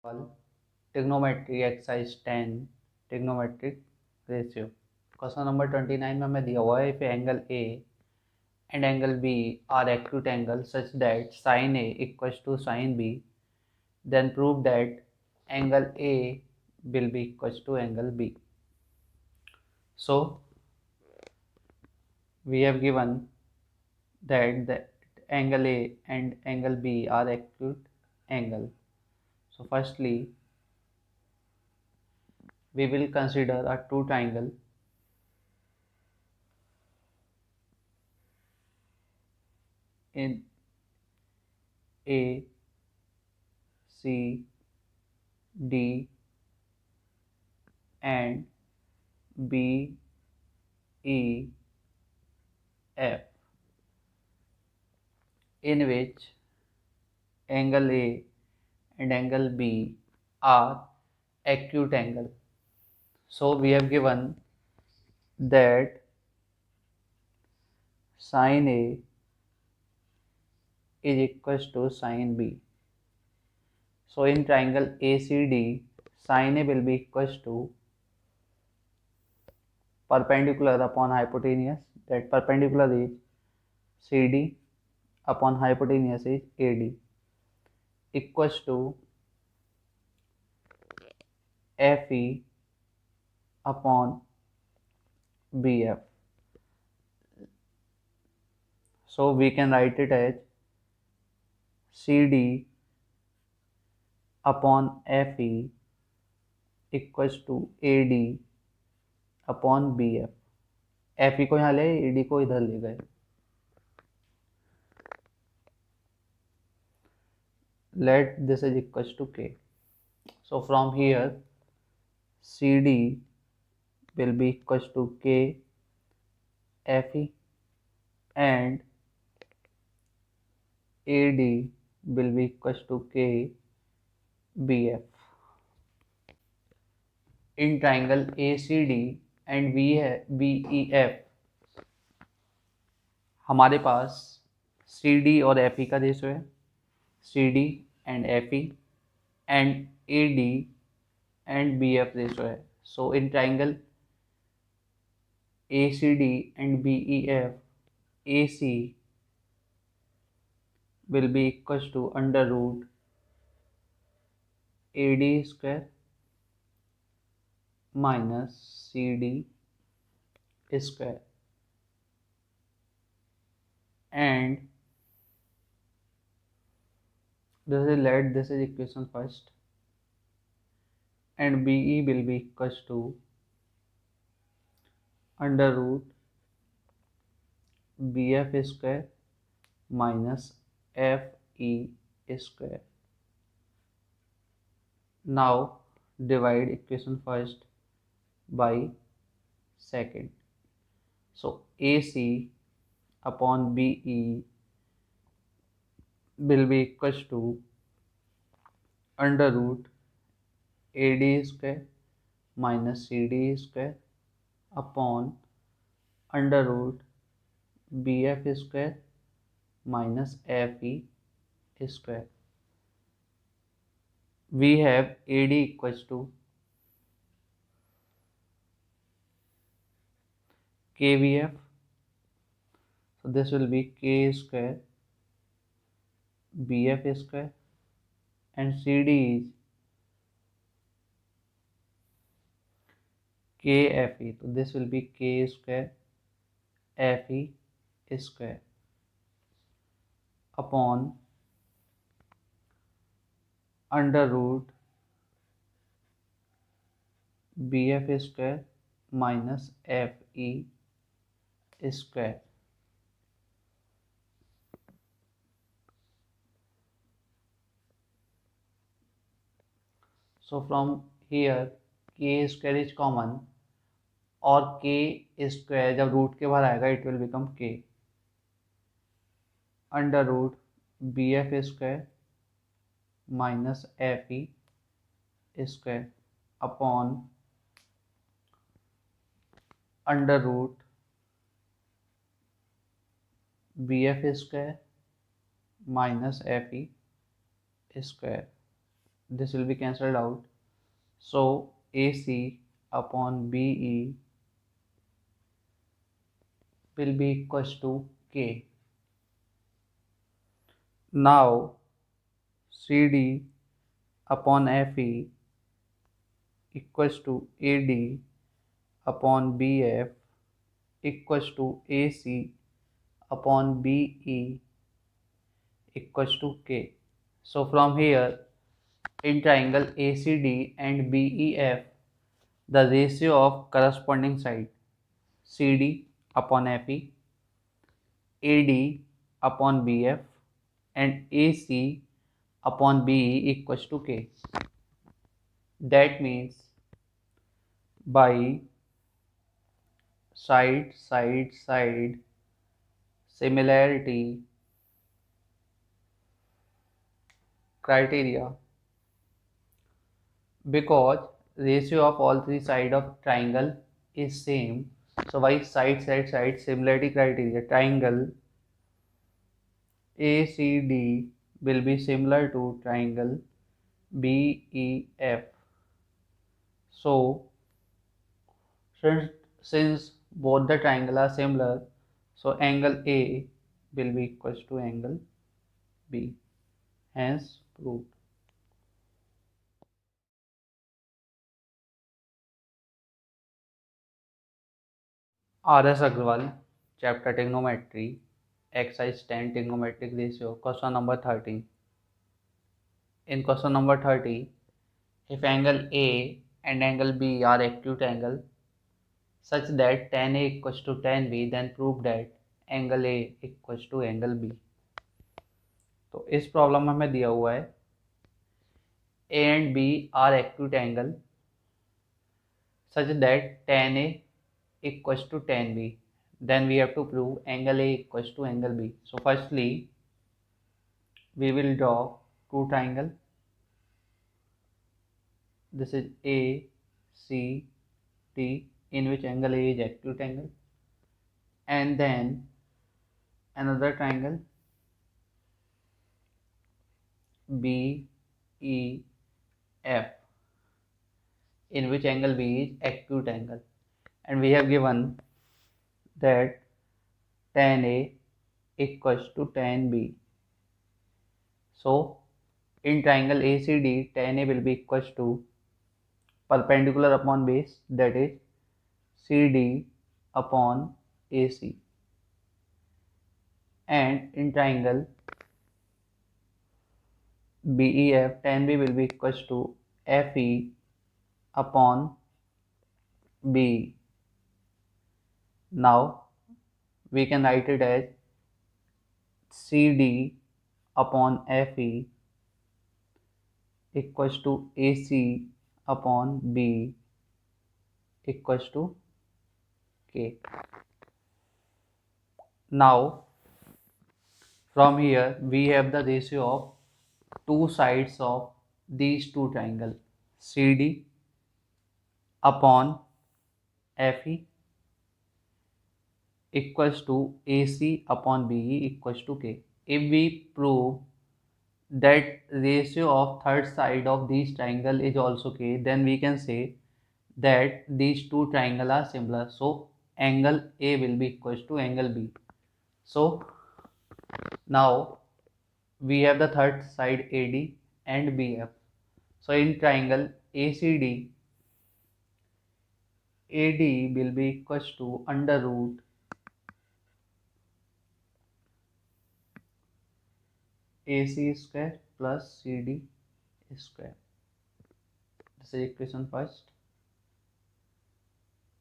Trigonometry exercise 10 trigonometric ratio. Question number 29 में हमें दिया हुआ है, if angle A and angle B are acute angle such that sine A equals to sine B, then prove that angle A will be equals to angle B. So we have given that the angle A and angle B are acute angle. So firstly we will consider a two triangle in A C D and B E F, in which angle A and angle B are acute angle. So we have given that sin A is equals to sin B. So in triangle ACD, sin A will be equals to perpendicular upon hypotenuse, that perpendicular is CD upon hypotenuse is AD, equals to FE upon BF. So we can write it as CD upon FE equals to AD upon BF. FE को यहाँ ले, AD को इधर ले गए. Let this is equals to K. So from here CD will be equals to K FE and AD will be equals to K BF. In triangle ACD and BEF हमारे पास CD और FE का ratio है, CD and FE and AD and BF ratio है. So in triangle ACD and BEF, AC will be equals to under root AD square minus CD square, and this is equation first, and BE will be equals to under root BF square minus FE square. Now divide equation first by second. So AC upon BE will be equals to under root AD square minus CD square upon under root BF square minus FE square. We have AD equals to KVF. So this will be K square BF square, and CD is KFE. So this will be K square FE square upon under root BF square minus FE square. So from here K square is common, और K square जब root के बाहर आएगा it will become K under root BF square minus FE square upon under root BF square minus FE square. this will be cancelled out. So AC upon BE will be equals to K. Now CD upon FE equals to AD upon BF equals to AC upon BE equals to K. So from here, in triangle ACD and BEF, the ratio of corresponding side CD upon FE, AD upon BF and AC upon BE equals to K. That means by side similarity criteria, because ratio of all three sides of triangle is same, so by side similarity criteria, triangle ACD will be similar to triangle BEF. So since both the triangle are similar, so angle A will be equals to angle B, hence proved. R.S. Agrawal, chapter trigonometry, exercise 10 trigonometric ratio, question number 30. In question number 30, if angle A and angle B are acute angle such that tan A equals to tan B, then prove that angle A equals to angle B. तो इस problem में हमें दिया हुआ है A and B are acute angle such that tan A equals to tan B. Then we have to prove angle A equals to angle B. So firstly, we will draw two triangle. This is A, C, T, in which angle A is acute angle, and then another triangle B, E, F, in which angle B is acute angle, and we have given that tan A equals to tan B. So in triangle ACD, tan A will be equals to perpendicular upon base, that is CD upon AC, and in triangle BEF, tan B will be equals to FE upon B. Now we can write it as CD upon FE equals to AC upon B equals to K. Now from here we have the ratio of two sides of these two triangles, CD upon FE equals to AC upon BE equals to K. If we prove that ratio of third side of these triangle is also K, then we can say that these two triangles are similar. So angle A will be equals to angle B. So now we have the third side AD and BF. So in triangle ACD, AD will be equals to under root AC square plus CD square. This is equation first.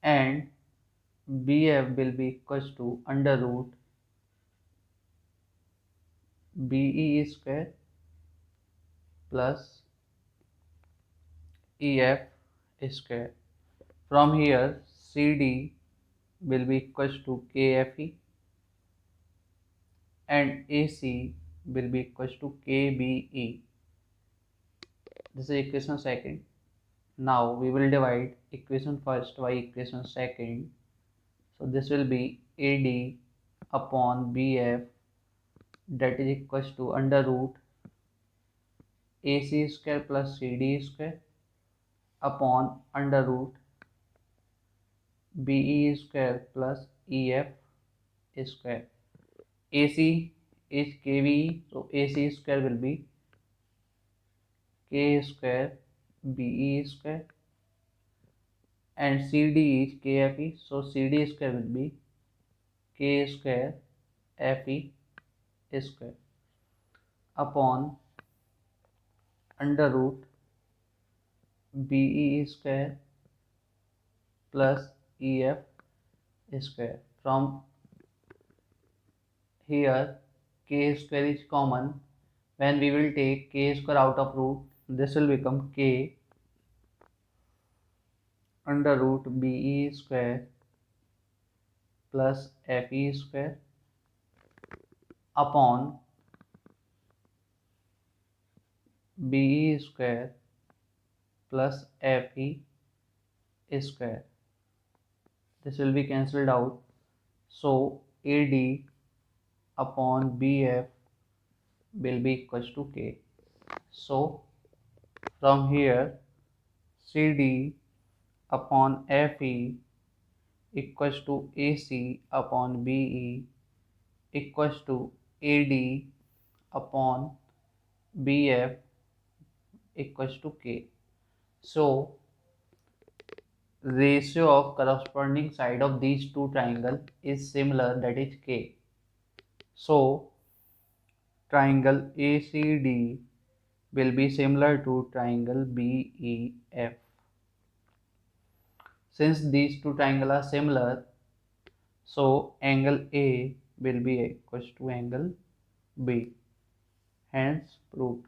And BF will be equals to under root BE square plus EF square. From here CD will be equals to KFE and AC will be equals to KBE. This is equation second. Now we will divide equation first by equation second. So this will be AD upon BF, that is equals to under root AC square plus CD square upon under root BE square plus EF square. AC is KVE, so AC square will be K square BE square, and CD is KFE, so CD square will be K square FE square upon under root BE square plus EF square. From here K square is common. When we will take K square out of root, this will become K under root BE square plus FE square upon BE square plus FE square. This will be cancelled out. So AD upon BF will be equals to K. So from here CD upon FE equals to AC upon BE equals to AD upon BF equals to K. So ratio of corresponding side of these two triangles is similar, that is K. So triangle ACD will be similar to triangle BEF. Since these two triangles are similar, so angle A will be equals to angle B. Hence proved.